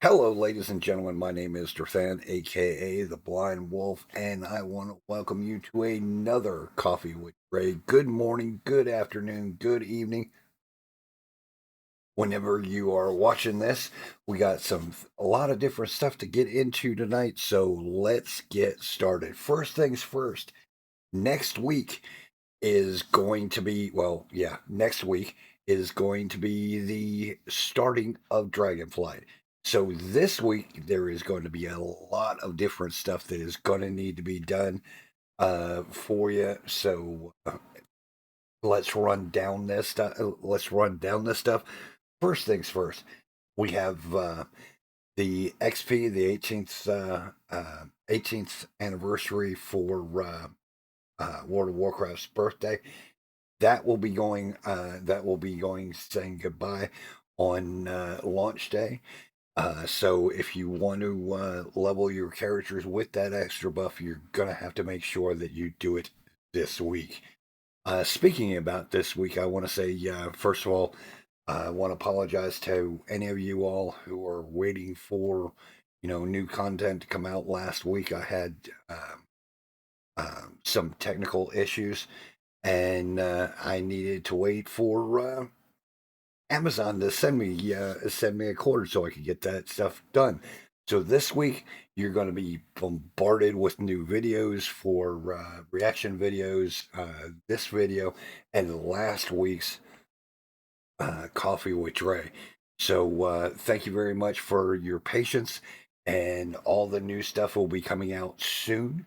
Hello, ladies and gentlemen. My name is Drethan, aka the Blind Wolf, and I want to welcome you to another Coffee with Ray. Good morning, good afternoon, good evening. Whenever you are watching this, we got a lot of different stuff to get into tonight, so let's get started. First things first, next week is going to be, next week is going to be the starting of Dragonflight. So this week there is going to be a lot of different stuff that is going to need to be done for you. So let's run down this stuff. Let's run down this stuff. First things first, we have the XP, the 18th anniversary for World of Warcraft's birthday. That will be going saying goodbye on launch day. So if you want to level your characters with that extra buff, you're gonna have to make sure that you do it this week. Speaking about this week, I want to say first of all, I want to apologize to any of you all who are waiting for new content to come out. Last week I had some technical issues and I needed to wait for Amazon to send me a quarter so I could get that stuff done. So this week you're going to be bombarded with new videos for reaction videos. This video and last week's Coffee with Dre. So thank you very much for your patience, and all the new stuff will be coming out soon.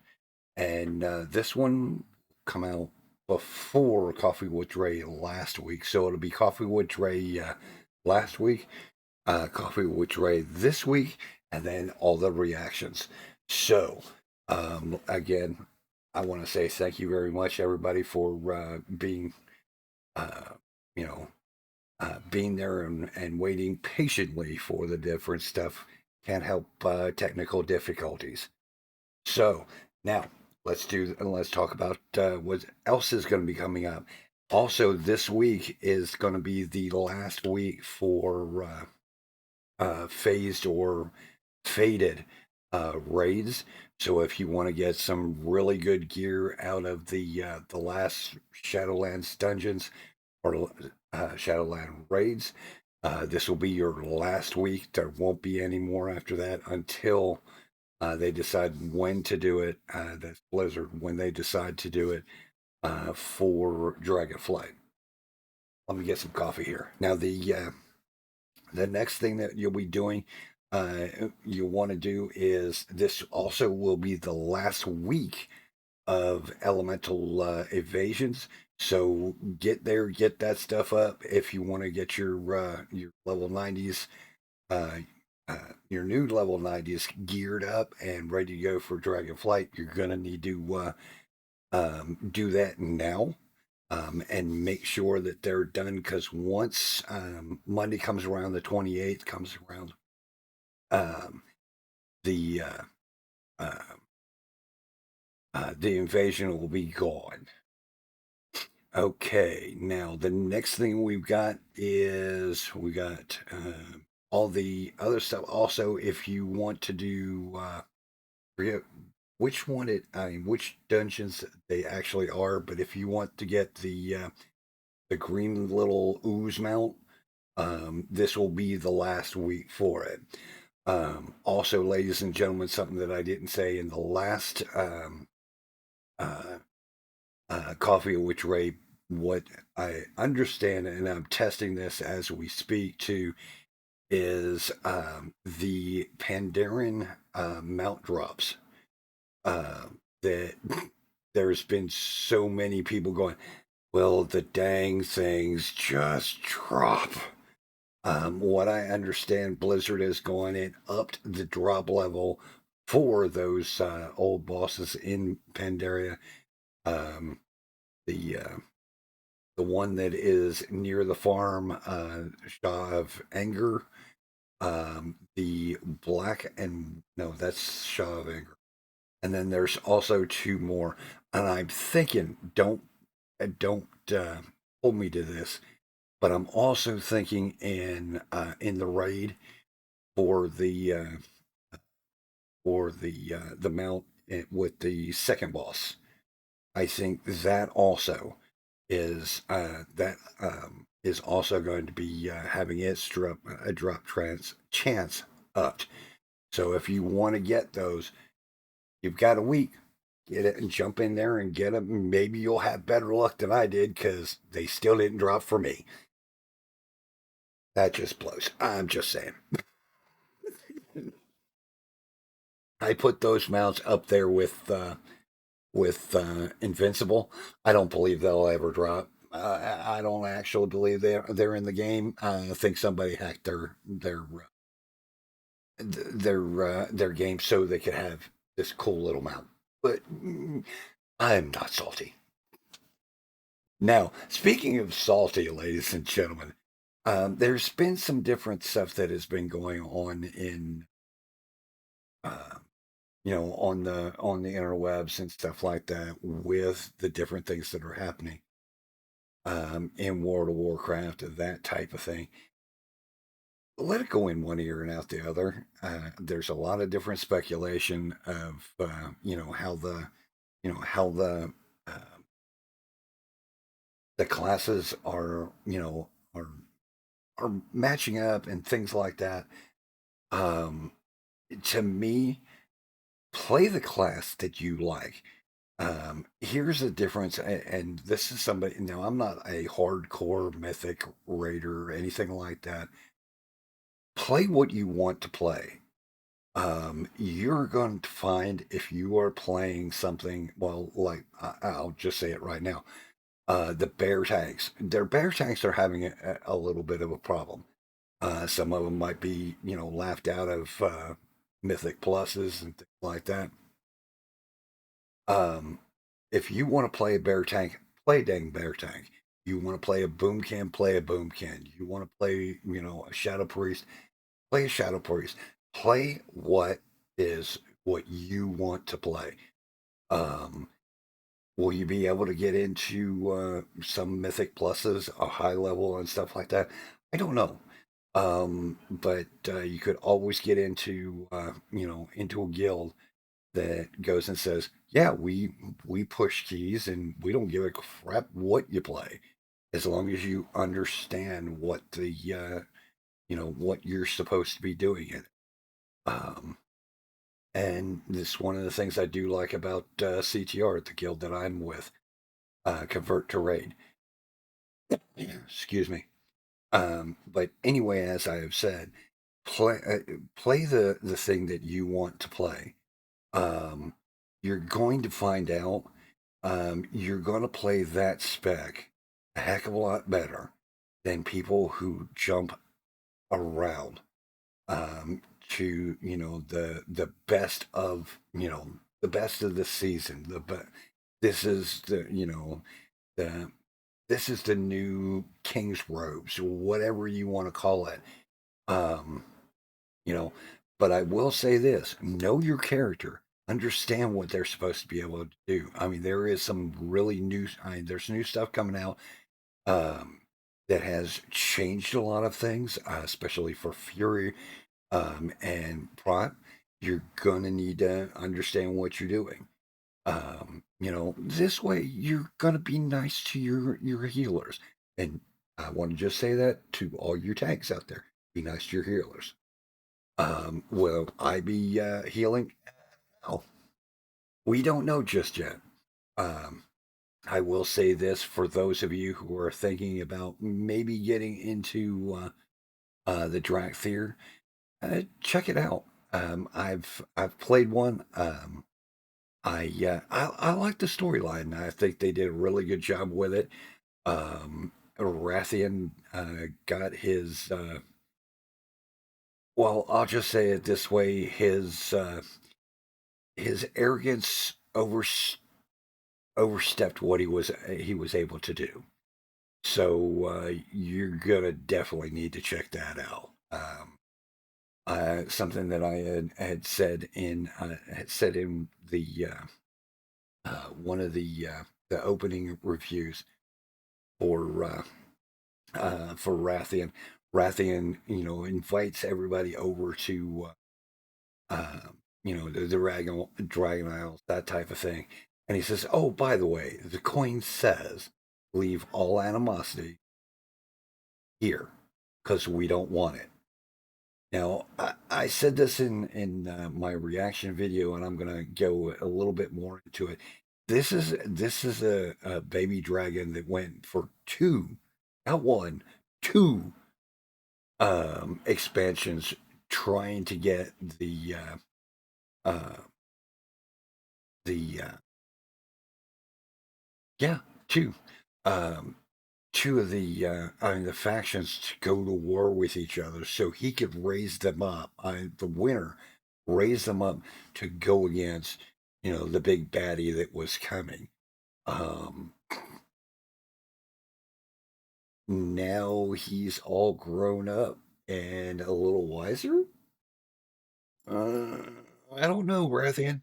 And this one come out before Coffee with Dre last week, so it'll be Coffee with Dre last week, Coffee with Dre this week, and then all the reactions. So again, I want to say thank you very much, everybody, for being, uh, you know, being there and waiting patiently for the different stuff. Can't help technical difficulties. So now let's talk about what else is going to be coming up. Also, this week is going to be the last week for phased or faded raids. So if you want to get some really good gear out of the last Shadowlands dungeons or Shadowland raids, this will be your last week. There won't be any more after that until they decide when to do it. That's Blizzard when they decide to do it for Dragonflight. Let me get some coffee here. Now the next thing that you'll be doing, uh, you want to do is this also will be the last week of elemental evasions. So get there, get that stuff up if you want to get your level 90s, uh, your new level 90s geared up and ready to go for Dragonflight. You're gonna need to do that now. And make sure that they're done because once Monday comes around, the 28th comes around, um, the uh, uh, the invasion will be gone. Okay, now the next thing we've got is we got all the other stuff. Also, if you want to do, forget which one I mean, which dungeons they actually are, but if you want to get the green little ooze mount, this will be the last week for it. Also, ladies and gentlemen, something that I didn't say in the last uh, Coffee with Ray, what I understand, and I'm testing this as we speak too, is the Pandaren mount drops. Uh, that there's been so many people going, well, the dang things just drop. What I understand, Blizzard is going and upped the drop level for those old bosses in Pandaria. Um, the one that is near the farm, Shaw of Anger. The black and no, that's Shaw of Anger. And then there's also two more. And I'm thinking, don't hold me to this, but I'm also thinking in the raid. for the mount with the second boss. I think that also is also going to be having its drop chance upped. So if you want to get those, you've got a week. Get it and jump in there and get them. Maybe you'll have better luck than I did because they still didn't drop for me. That just blows. I'm just saying. I put those mounts up there with Invincible. I don't believe they'll ever drop. I don't actually believe they're in the game. I think somebody hacked their game so they could have this cool little mount. But I'm not salty. Now, speaking of salty, ladies and gentlemen, there's been some different stuff that has been going on in uh, on the interwebs and stuff like that with the different things that are happening in World of Warcraft, that type of thing. Let it go in one ear and out the other. There's a lot of different speculation of how uh, the classes are are matching up and things like that. Um, to me, play the class that you like. Here's the difference, and this is somebody. Now, I'm not a hardcore mythic raider or anything like that. Play what you want to play. You're going to find if you are playing something, well, like I'll just say it right now. The bear tanks, their bear tanks are having a little bit of a problem. Some of them might be, laughed out of mythic pluses and things like that. Um, if you want to play a bear tank, play a dang bear tank. You want to play a boomkin, play a boomkin. You want to play, a shadow priest, play a shadow priest. Play what you want to play. Um, will you be able to get into some mythic pluses, a high level and stuff like that? I don't know. But you could always get into into a guild that goes and says, "Yeah, we push keys and we don't give a crap what you play, as long as you understand what the what you're supposed to be doing in it." Um, and this is one of the things I do like about CTR, the guild that I'm with, Convert to Raid. Excuse me. But anyway, as I have said, play the thing that you want to play. Um, you're going to find out. You're going to play that spec a heck of a lot better than people who jump around to the best of the best of the season. This is the this is the new king's robes, whatever you want to call it. Um, you know, but I will say this: know your character, understand what they're supposed to be able to do. I mean, there is some really new. I mean, there's new stuff coming out um, that has changed a lot of things, especially for Fury and Prot. You're gonna need to understand what you're doing. This way you're gonna be nice to your healers. And I want to just say that to all your tanks out there: be nice to your healers. Will I be healing? No, we don't know just yet. Um, I will say this for those of you who are thinking about maybe getting into the Drakthir, check it out. I've played one. I like the storyline. I think they did a really good job with it. Rathian got his. Well, I'll just say it this way: his arrogance overstepped what he was able to do. So you're gonna definitely need to check that out. Something that I had said in the one of the opening reviews for Rathian. Rathian, invites everybody over to, the Dragon Isles, that type of thing. And he says, "Oh, by the way, the coin says leave all animosity here because we don't want it." Now, I said this in my reaction video, and I'm gonna go a little bit more into it. This is a baby dragon that went for two, not one, two expansions, trying to get uh, the yeah, two. Um, Two of the factions to go to war with each other so he could raise them up. The winner raise them up to go against, the big baddie that was coming. Um, Now he's all grown up and a little wiser. Uh, I don't know, Rathian.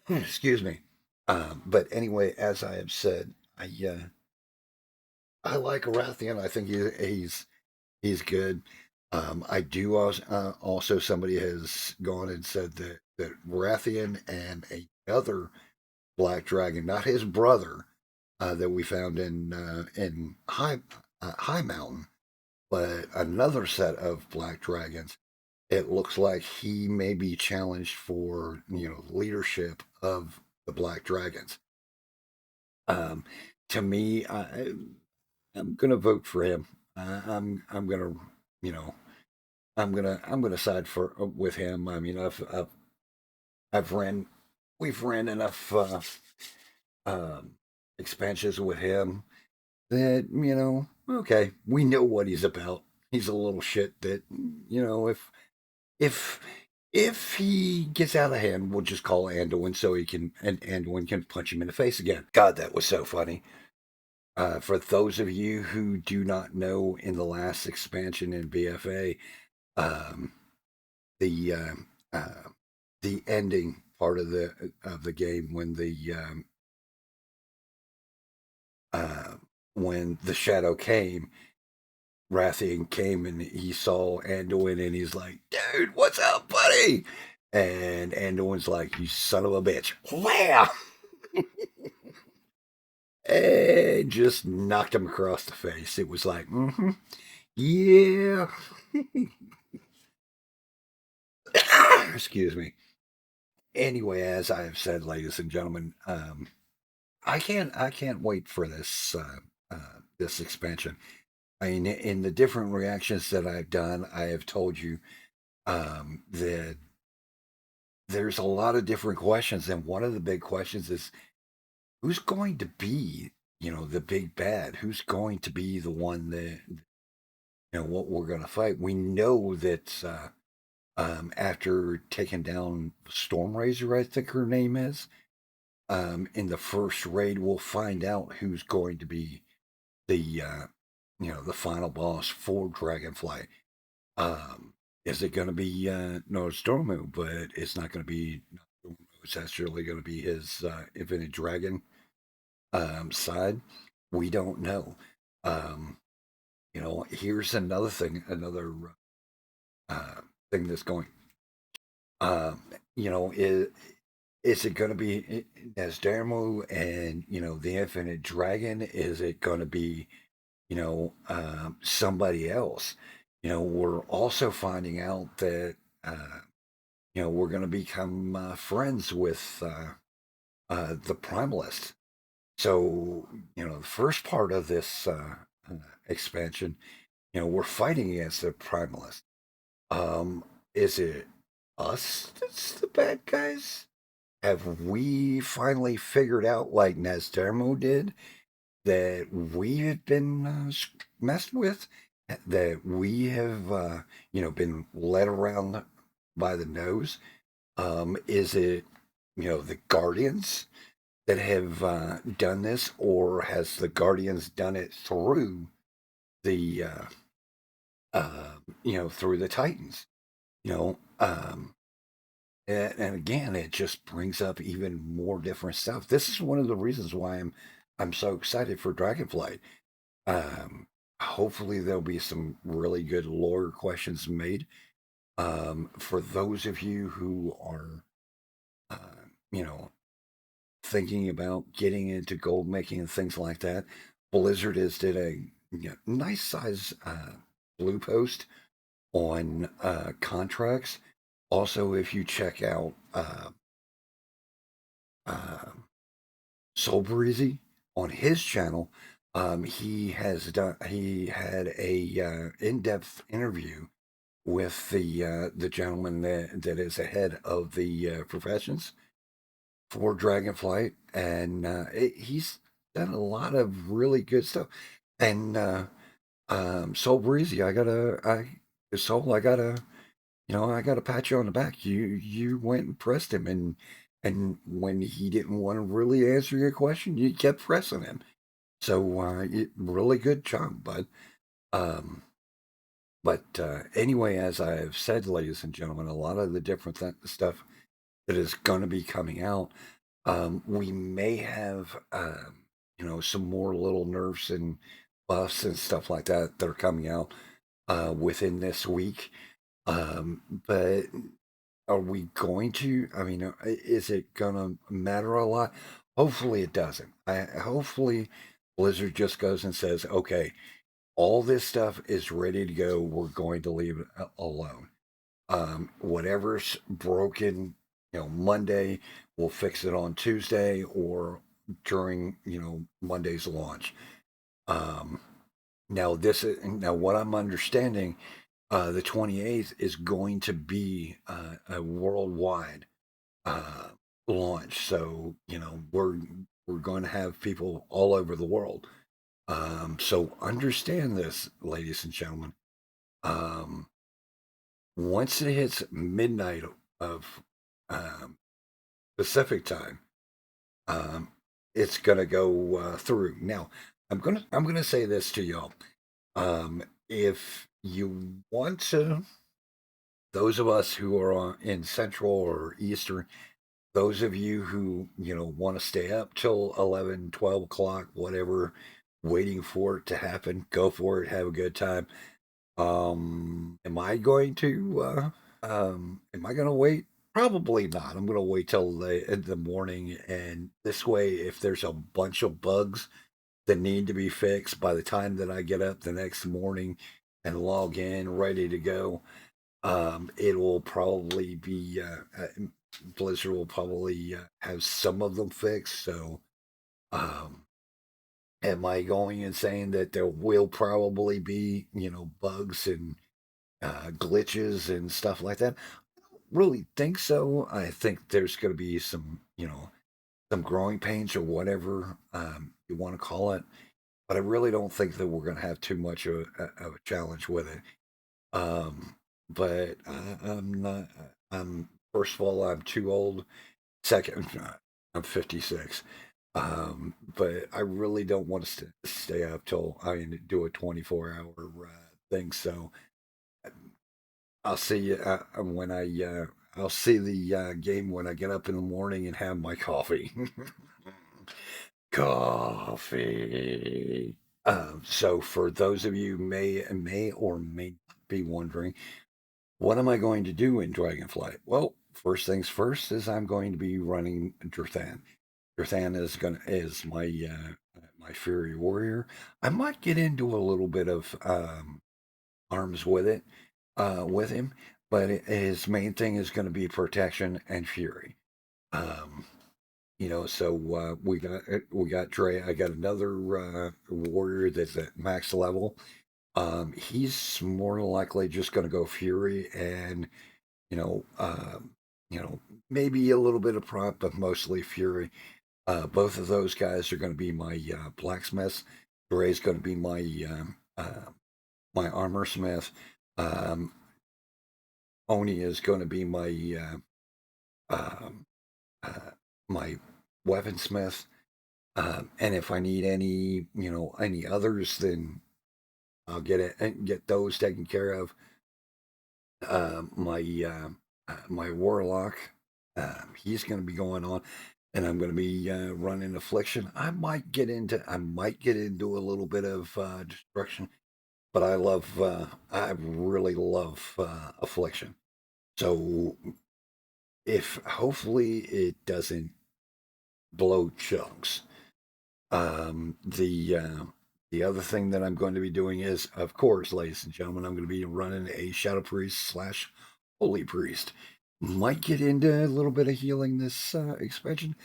Excuse me. But anyway, as I have said, I like Rathian. I think he's good. I do also somebody has gone and said that Rathian and another black dragon, not his brother, that we found in High Mountain, but another set of black dragons. It looks like he may be challenged for leadership of the black dragons. Um, to me, I'm gonna vote for him. I'm gonna you know I'm gonna side for with him. I mean, I've ran we've ran enough um, expansions with him that okay, we know what he's about. He's a little shit that if if he gets out of hand, we'll just call Anduin so he can and Anduin can punch him in the face again. God, that was so funny. For those of you who do not know, in the last expansion in BFA, um, the the ending part of the game uh, when the shadow came, Rathian came and he saw Anduin and he's like, "Dude, what's up, buddy?" And Anduin's like, "You son of a bitch!" Wham! And just knocked him across the face. It was like, yeah. Excuse me. Anyway, as I have said, ladies and gentlemen, I can't wait for this expansion. I mean, in the different reactions that I've done, I have told you that there's a lot of different questions, and one of the big questions is who's going to be, the big bad? Who's going to be the one that what we're going to fight? We know that after taking down Stormrazor, I think her name is, in the first raid, we'll find out who's going to be the final boss for Dragonflight. Um, is it going to be Nostromo? But it's not going to be. It's actually going to be his Infinite Dragon side. We don't know. Um, here's another thing, another uh, thing that's going. Um, you know, is it going to be Nesdermo and the Infinite Dragon? Is it going to be somebody else? We're also finding out that we're going to become friends with the Primalist. So the first part of this expansion, we're fighting against the Primalist. Um, is it us that's the bad guys? Have we finally figured out, like Nazdermo did, that we've been messed with? That we have, been led around by the nose? Is it, the Guardians that have done this, or has the Guardians done it through the, through the Titans? You know, um, and again, it just brings up even more different stuff. This is one of the reasons why I'm so excited for Dragonflight. Um, hopefully there'll be some really good lore questions made. For those of you who are, you know, thinking about getting into gold making and things like that, Blizzard has did a nice size blue post on contracts. Also, if you check out uh, Soul Breezy on his channel, he had a in-depth interview with the gentleman that is ahead of the professions for Dragonflight, and he's done a lot of really good stuff. And Soul Breezy, Soul, I gotta pat you on the back. You went and pressed him, and when he didn't want to really answer your question, you kept pressing him. So really good job, bud. Um, but anyway, as I've said, ladies and gentlemen, a lot of the different stuff that is going to be coming out, we may have, some more little nerfs and buffs and stuff like that that are coming out within this week. But are we going to? I mean, is it gonna matter a lot? Hopefully, it doesn't. Hopefully, Blizzard just goes and says, "Okay, all this stuff is ready to go. We're going to leave it alone. Whatever's broken, Monday, we'll fix it on Tuesday or during, Monday's launch." Um, now what I'm understanding, the 28th is going to be a worldwide uh, launch. So, we're going to have people all over the world. So understand this, ladies and gentlemen. Um, Once it hits midnight of um, Pacific time, um, it's gonna go through. Now, I'm gonna say this to y'all. If you want to, those of us who are in Central or Eastern, those of you who want to stay up till 11, 12 o'clock, whatever, waiting for it to happen, go for it. Have a good time. Am I going to am I gonna wait? Probably not. I'm gonna wait till in the morning, and this way, if there's a bunch of bugs that need to be fixed by the time that I get up the next morning and log in, ready to go, it will probably be Blizzard will probably have some of them fixed. So, um, am I going and saying that there will probably be bugs and glitches and stuff like that? Really think so. I think there's going to be some growing pains or whatever you want to call it, but I really don't think that we're going to have too much of a challenge with it. Um, but I'm not. I'm First of all, I'm too old. Second, I'm 56. But I really don't want to stay up till I mean do a 24-hour thing. So I'll see you when I'll see the game when I get up in the morning and have my coffee. Coffee. So for those of you may or may not be wondering, what am I going to do in Dragonflight? Well, first things first is I'm going to be running Drethan. Drethan is my my Fury Warrior. I might get into a little bit of arms with him, but his main thing is going to be protection and fury. Um, so we got Dre. I got another warrior that's at max level. He's more likely just going to go fury and you know, um, maybe a little bit of prop, but mostly fury. Both of those guys are going to be my blacksmiths. Dre's going to be my armor smith. Um, Oni is going to be um, uh, my weaponsmith. And if I need any others, then I'll get it and get those taken care of. My warlock, he's going to be going on, and I'm going to be running affliction. I might get into a little bit of destruction. but I really love Affliction. So if hopefully it doesn't blow chunks. The other thing that I'm going to be doing is, of course, ladies and gentlemen, I'm going to be running a Shadow Priest slash Holy Priest. Might get into a little bit of healing this expansion.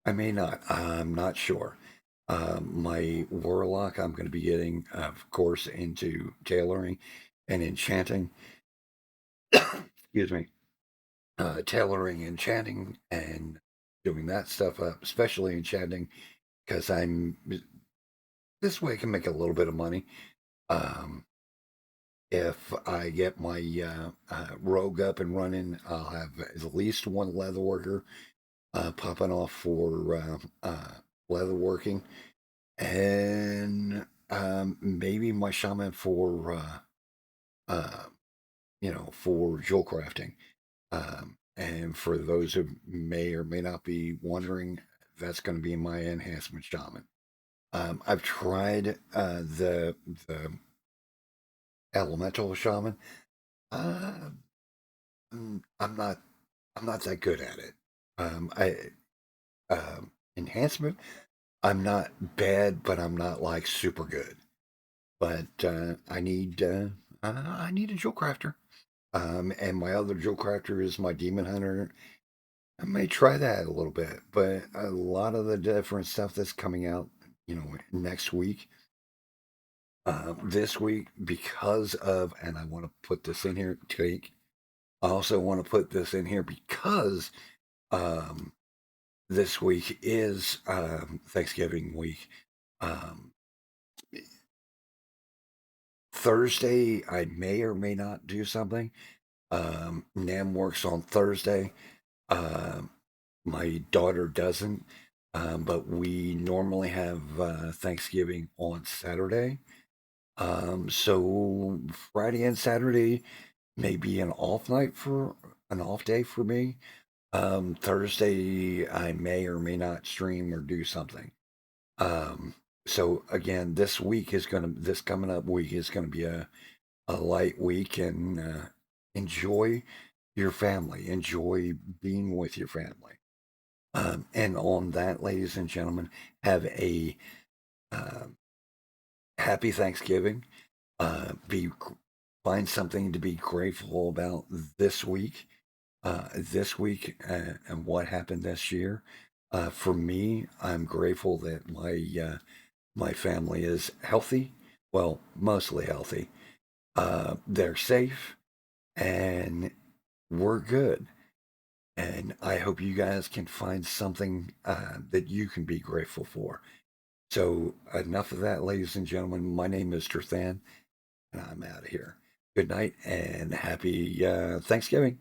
I may not. I'm not sure. My Warlock, I'm going to be getting, of course, into tailoring and enchanting. Excuse me. Tailoring, enchanting, and doing that stuff up, especially enchanting, because I'm this way I can make a little bit of money. Um, if I get my rogue up and running, I'll have at least one leather worker popping off for leatherworking, and maybe my shaman for uh, for jewel crafting. And for those who may or may not be wondering, that's going to be my enhancement shaman. I've tried the elemental shaman. Uh, I'm not that good at it. I enhancement. I'm not bad, but I'm not like super good. But I need a jewel crafter. And my other jewel crafter is my demon hunter. I may try that a little bit, but a lot of the different stuff that's coming out, next week, this week, because of, and I want to put this in here, take. I also want to put this in here because um, this week is Thanksgiving week. Um, Thursday, I may or may not do something. Nam works on Thursday. Um, my daughter doesn't, but we normally have Thanksgiving on Saturday. So Friday and Saturday may be an off day for me. Thursday, I may or may not stream or do something. Um, so again, this coming up week is gonna be a light week, and enjoy your family, enjoy being with your family. And on that, ladies and gentlemen, have a uh, happy Thanksgiving. Be Find something to be grateful about this week. And what happened this year. For me, I'm grateful that my family is healthy. Well, mostly healthy. They're safe, and we're good. And I hope you guys can find something that you can be grateful for. So, enough of that, ladies and gentlemen. My name is Drethan, and I'm out of here. Good night and happy Thanksgiving.